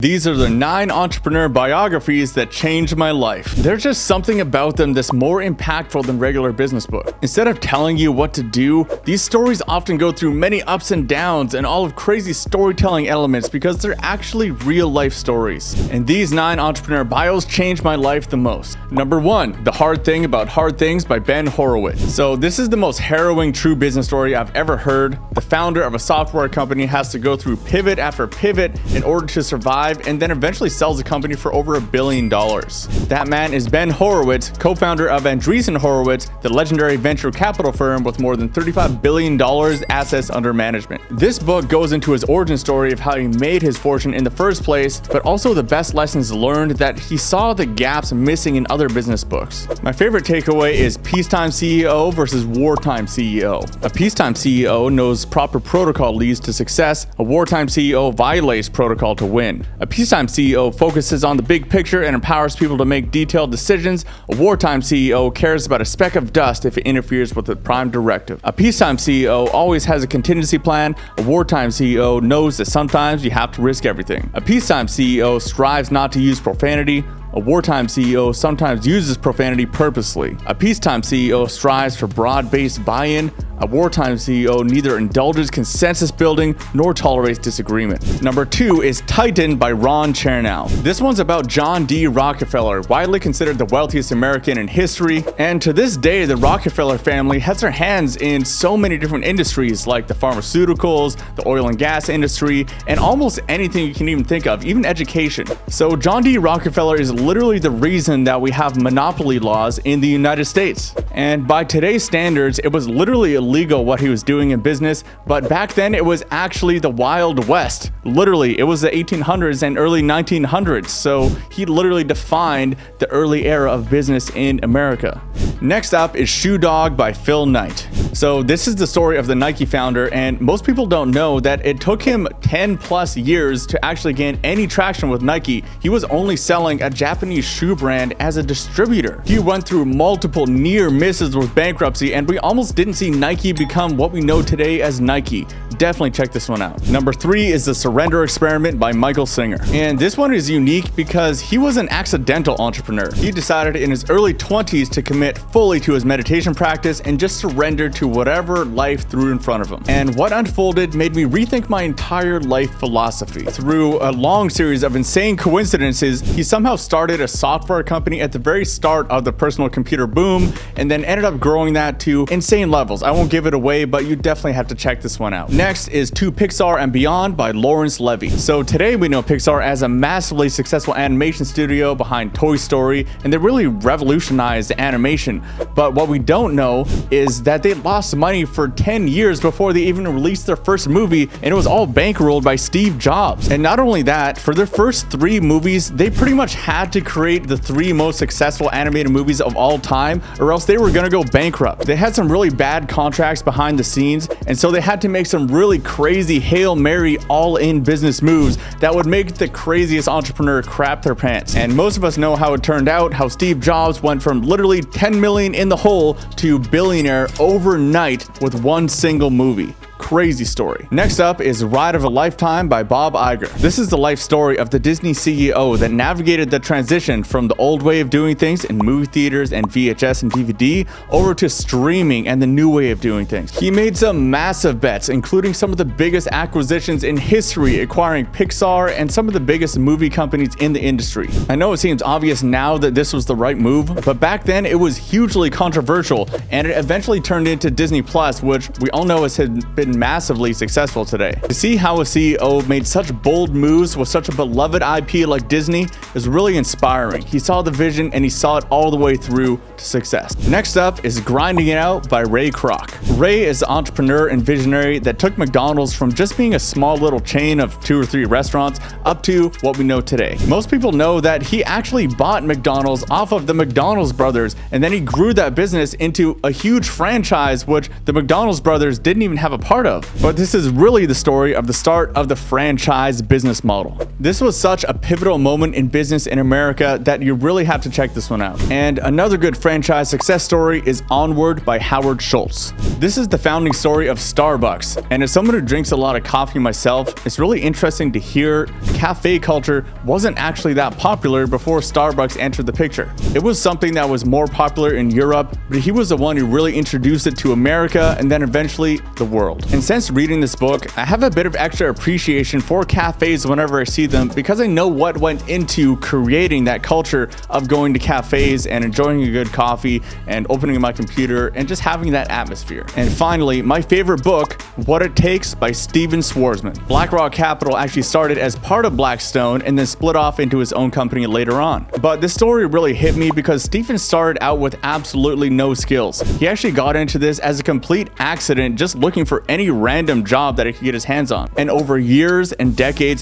These are the 9 entrepreneur biographies that changed my life. There's just something about them that's more impactful than regular business books. Instead of telling you what to do, these stories often go through many ups and downs and all of crazy storytelling elements because they're actually real life stories. And these 9 entrepreneur bios changed my life the most. Number 1, The Hard Thing About Hard Things by Ben Horowitz. So this is the most harrowing true business story I've ever heard. The founder of a software company has to go through pivot after pivot in order to survive, and then eventually sells the company for over $1 billion. That man is Ben Horowitz, co-founder of Andreessen Horowitz, the legendary venture capital firm with more than $35 billion assets under management. This book goes into his origin story of how he made his fortune in the first place, but also the best lessons learned that he saw the gaps missing in other business books. My favorite takeaway is peacetime CEO versus wartime CEO. A peacetime CEO knows proper protocol leads to success. A wartime CEO violates protocol to win. A peacetime CEO focuses on the big picture and empowers people to make detailed decisions. A wartime CEO cares about a speck of dust if it interferes with the prime directive. A peacetime CEO always has a contingency plan. A wartime CEO knows that sometimes you have to risk everything. A peacetime CEO strives not to use profanity. A wartime CEO sometimes uses profanity purposely. A peacetime CEO strives for broad-based buy-in. A wartime CEO neither indulges consensus building nor tolerates disagreement. Number 2 is Titan by Ron Chernow. This one's about John D. Rockefeller, widely considered the wealthiest American in history. And to this day, the Rockefeller family has their hands in so many different industries like the pharmaceuticals, the oil and gas industry, and almost anything you can even think of, even education. So John D. Rockefeller is literally the reason that we have monopoly laws in the United States. And by today's standards, it was literally illegal what he was doing in business, but back then it was actually the Wild West. Literally, it was the 1800s and early 1900s, so he literally defined the early era of business in America. Next up is Shoe Dog by Phil Knight. So this is the story of the Nike founder, and most people don't know that it took him 10 plus years to actually gain any traction with Nike. He was only selling a Japanese shoe brand as a distributor. He went through multiple near misses with bankruptcy, and we almost didn't see Nike become what we know today as Nike. Definitely check this one out. Number 3 is The Surrender Experiment by Michael Singer. And this one is unique because he was an accidental entrepreneur. He decided in his early 20s to commit fully to his meditation practice and just surrender to whatever life threw in front of him. And what unfolded made me rethink my entire life philosophy. Through a long series of insane coincidences, he somehow started a software company at the very start of the personal computer boom, and then ended up growing that to insane levels. I won't give it away, but you definitely have to check this one out. Next is To Pixar and Beyond by Lawrence Levy. So today we know Pixar as a massively successful animation studio behind Toy Story, and they really revolutionized animation. But what we don't know is that they lost money for 10 years before they even released their first movie, and it was all bankrolled by Steve Jobs. And not only that, for their first 3 movies, they pretty much had to create the 3 most successful animated movies of all time, or else they were gonna go bankrupt. They had some really bad contracts behind the scenes, and so they had to make some really crazy Hail Mary all-in business moves that would make the craziest entrepreneur crap their pants. And most of us know how it turned out, how Steve Jobs went from literally 10 million in the hole to billionaire overnight with one single movie. Crazy story. Next up is Ride of a Lifetime by Bob Iger. This is the life story of the Disney CEO that navigated the transition from the old way of doing things in movie theaters and VHS and DVD over to streaming and the new way of doing things. He made some massive bets, including some of the biggest acquisitions in history, acquiring Pixar and some of the biggest movie companies in the industry. I know it seems obvious now that this was the right move, but back then it was hugely controversial, and it eventually turned into Disney Plus, which we all know has been massively successful today. To see how a CEO made such bold moves with such a beloved IP like Disney is really inspiring. He saw the vision and he saw it all the way through to success. Next up is Grinding It Out by Ray Kroc. Ray is the entrepreneur and visionary that took McDonald's from just being a small little chain of 2 or 3 restaurants up to what we know today. Most people know that he actually bought McDonald's off of the McDonald's brothers, and then he grew that business into a huge franchise which the McDonald's brothers didn't even have a part of. But this is really the story of the start of the franchise business model. This was such a pivotal moment in business in America that you really have to check this one out. And another good franchise success story is Onward by Howard Schultz. This is the founding story of Starbucks, and as someone who drinks a lot of coffee myself, it's really interesting to hear cafe culture wasn't actually that popular before Starbucks entered the picture. It was something that was more popular in Europe, but he was the one who really introduced it to America and then eventually the world. And since reading this book, I have a bit of extra appreciation for cafes whenever I see them because I know what went into creating that culture of going to cafes and enjoying a good coffee and opening my computer and just having that atmosphere. And finally, my favorite book, What It Takes by Stephen Schwarzman. BlackRock Capital actually started as part of Blackstone and then split off into his own company later on. But this story really hit me because Stephen started out with absolutely no skills. He actually got into this as a complete accident, just looking for any random job that he could get his hands on. And over years and decades,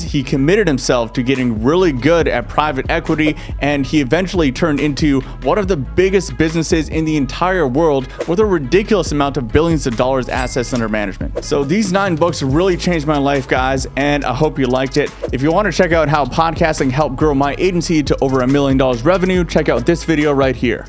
he committed himself to getting really good at private equity, and he eventually turned into one of the biggest businesses in the entire world with a ridiculous amount of billions of dollars assets under management. So these 9 books really changed my life, guys, and I hope you liked it. If you want to check out how podcasting helped grow my agency to over $1 million revenue, check out this video right here.